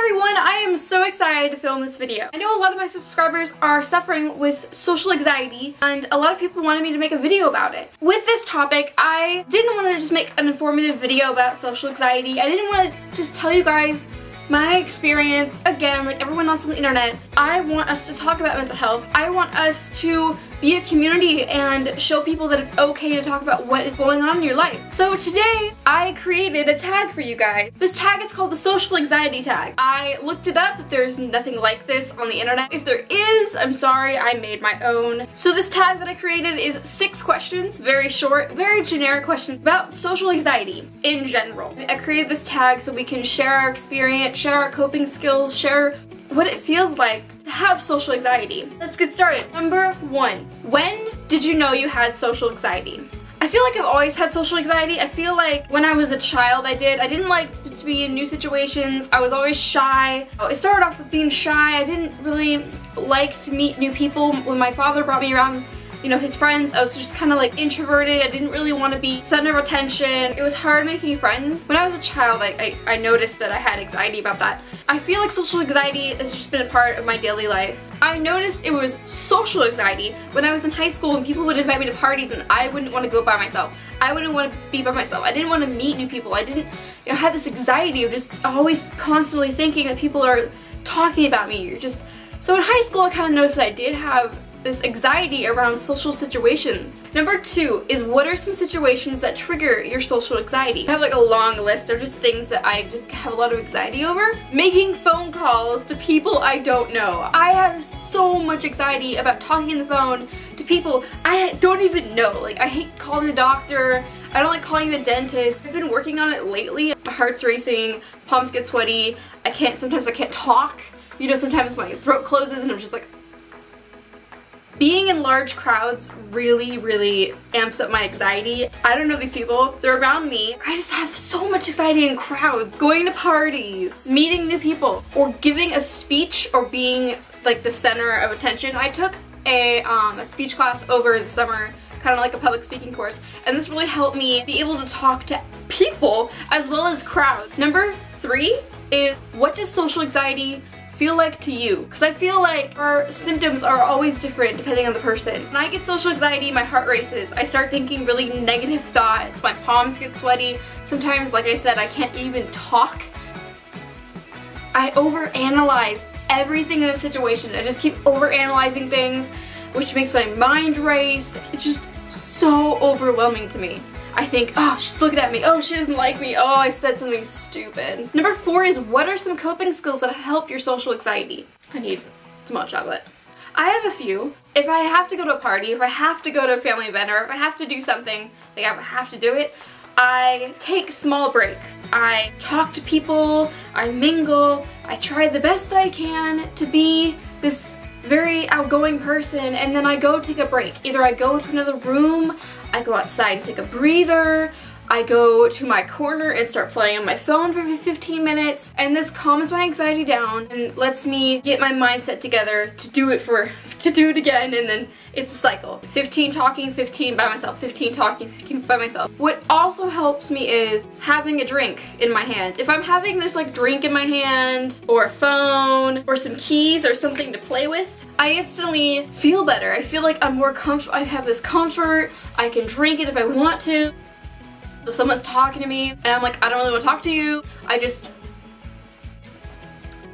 everyone, I am so excited to film this video. I know a lot of my subscribers are suffering with social anxiety and a lot of people wanted me to make a video about it. With this topic, I didn't want to just make an informative video about social anxiety. I didn't want to just tell you guys my experience, again, like everyone else on the internet. I want us to talk about mental health. I want us to be a community and show people that it's okay to talk about what is going on in your life. So today, I created a tag for you guys. This tag is called the social anxiety tag. I looked it up, but there's nothing like this on the internet. If there is, I'm sorry, I made my own. So this tag that I created is 6 questions, very short, very generic questions about social anxiety in general. I created this tag so we can share our experience, share our coping skills, share what it feels like to have social anxiety. Let's get started. Number 1. When did you know you had social anxiety? I feel like I've always had social anxiety. I feel like when I was a child I didn't like to be in new situations. I was always shy. It started off with being shy. I didn't really like to meet new people. When my father brought me around, you know, his friends, I was just kind of like introverted. I didn't really want to be center of attention. It was hard making friends. When I was a child, I noticed that I had anxiety about that. I feel like social anxiety has just been a part of my daily life. I noticed it was social anxiety when I was in high school and people would invite me to parties and I wouldn't want to go by myself. I wouldn't want to be by myself. I didn't want to meet new people. I didn't, you know, have this anxiety of just always constantly thinking that people are talking about me. So in high school I kind of noticed that I did have this anxiety around social situations. Number 2 is, what are some situations that trigger your social anxiety? I have like a long list of just things that I just have a lot of anxiety over. Making phone calls to people I don't know. I have so much anxiety about talking on the phone to people I don't even know. Like, I hate calling the doctor. I don't like calling the dentist. I've been working on it lately. My heart's racing, palms get sweaty. Sometimes I can't talk. You know, sometimes my throat closes and I'm just like, being in large crowds really amps up my anxiety. I don't know these people, they're around me. I just have so much anxiety in crowds. Going to parties, meeting new people, or giving a speech or being like the center of attention. I took a speech class over the summer, kind of like a public speaking course, and this really helped me be able to talk to people as well as crowds. Number 3 is, what does social anxiety feel like to you? Because I feel like our symptoms are always different depending on the person. When I get social anxiety, my heart races. I start thinking really negative thoughts. My palms get sweaty. Sometimes, like I said, I can't even talk. I overanalyze everything in the situation. I just keep overanalyzing things, which makes my mind race. It's just so overwhelming to me. I think, oh, she's looking at me. Oh, she doesn't like me. Oh, I said something stupid. Number 4 is, what are some coping skills that help your social anxiety? I need some hot chocolate. I have a few. If I have to go to a party, if I have to go to a family event, or if I have to do something, like I have to do it, I take small breaks. I talk to people, I mingle, I try the best I can to be this very outgoing person, and then I go take a break. Either I go to another room, I go outside and take a breather, I go to my corner and start playing on my phone for 15 minutes, and this calms my anxiety down and lets me get my mindset together to do it again, and then it's a cycle. 15 talking, 15 by myself, 15 talking, 15 by myself. What also helps me is having a drink in my hand. If I'm having this like drink in my hand, or a phone, or some keys, or something to play with, I instantly feel better. I feel like I'm more comfortable. I have this comfort. I can drink it if I want to. If someone's talking to me and I'm like, I don't really want to talk to you,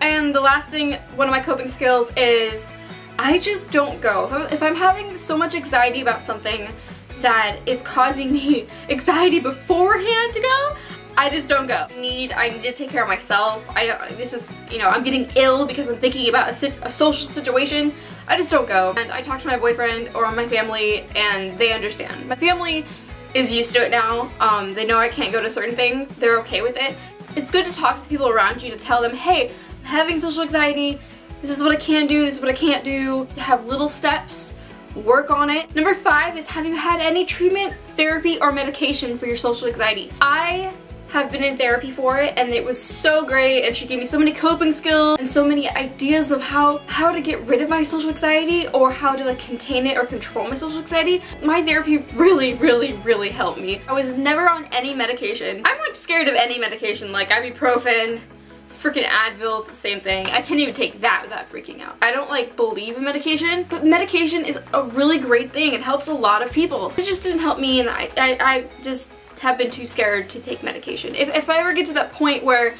And the last thing, one of my coping skills is, I just don't go. If I'm having so much anxiety about something that is causing me anxiety beforehand to go, I just don't go. I need to take care of myself. I'm getting ill because I'm thinking about a social situation. I just don't go. And I talk to my boyfriend or my family and they understand. My family is used to it now. They know I can't go to certain things. They're okay with it. It's good to talk to the people around you to tell them, hey, I'm having social anxiety. This is what I can do, this is what I can't do. Have little steps, work on it. Number 5 is, have you had any treatment, therapy, or medication for your social anxiety? I have been in therapy for it and it was so great, and she gave me so many coping skills and so many ideas of how to get rid of my social anxiety or how to like contain it or control my social anxiety. My therapy really helped me. I was never on any medication. I'm like scared of any medication, like ibuprofen, freaking Advil is the same thing. I can't even take that without freaking out. I don't like believe in medication, but medication is a really great thing. It helps a lot of people. It just didn't help me, and I just have been too scared to take medication. If I ever get to that point where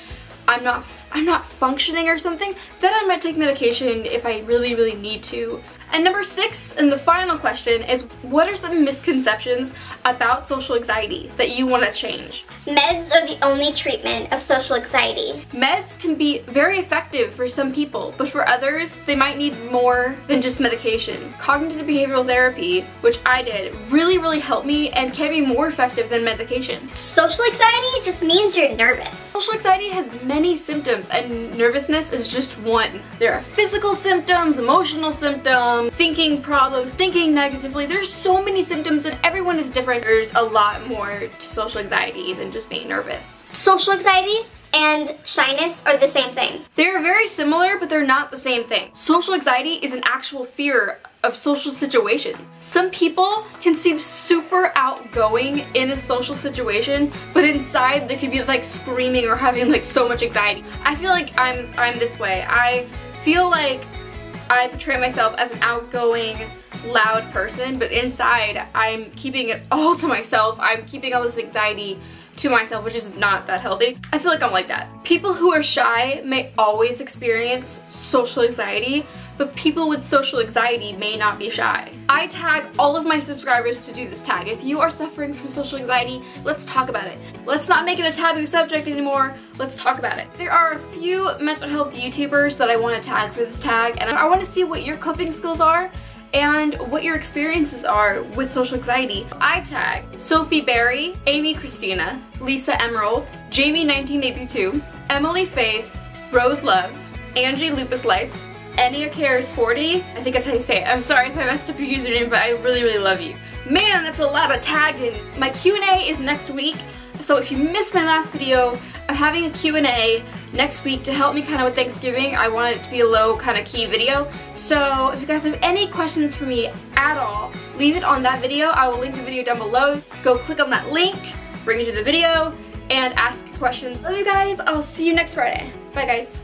I'm not functioning or something, then I might take medication if I really, really need to. And number 6, and the final question, is what are some misconceptions about social anxiety that you want to change? Meds are the only treatment of social anxiety. Meds can be very effective for some people, but for others, they might need more than just medication. Cognitive behavioral therapy, which I did, really, really helped me and can be more effective than medication. Social anxiety just means you're nervous. Social anxiety has many symptoms, and nervousness is just one. There are physical symptoms, emotional symptoms, thinking problems, thinking negatively. There's so many symptoms and everyone is different. There's a lot more to social anxiety than just being nervous. Social anxiety and shyness are the same thing. They're very similar, but they're not the same thing. Social anxiety is an actual fear of social situations. Some people can seem super outgoing in a social situation, but inside they could be like screaming or having like so much anxiety. I feel like I'm this way. I feel like I portray myself as an outgoing, loud person, but inside I'm keeping it all to myself. I'm keeping all this anxiety to myself, which is not that healthy. I feel like I'm like that. People who are shy may always experience social anxiety, but people with social anxiety may not be shy. I tag all of my subscribers to do this tag. If you are suffering from social anxiety, let's talk about it. Let's not make it a taboo subject anymore. Let's talk about it. There are a few mental health YouTubers that I want to tag for this tag, and I want to see what your coping skills are and what your experiences are with social anxiety. I tag Sophie Berry, Amy Christina, Lisa Emerald, Jamie 1982, Emily Faith, Rose Love, Angie Lupus Life, Enya Cares 40, I think that's how you say it. I'm sorry if I messed up your username, but I really, really love you. Man, that's a lot of tagging. My Q&A is next week, so if you missed my last video, I'm having a Q&A next week to help me kind of with Thanksgiving. I want it to be a low kind of key video. So if you guys have any questions for me at all, leave it on that video. I will link the video down below. Go click on that link, bring you to the video, and ask your questions. Love you guys. I'll see you next Friday. Bye guys.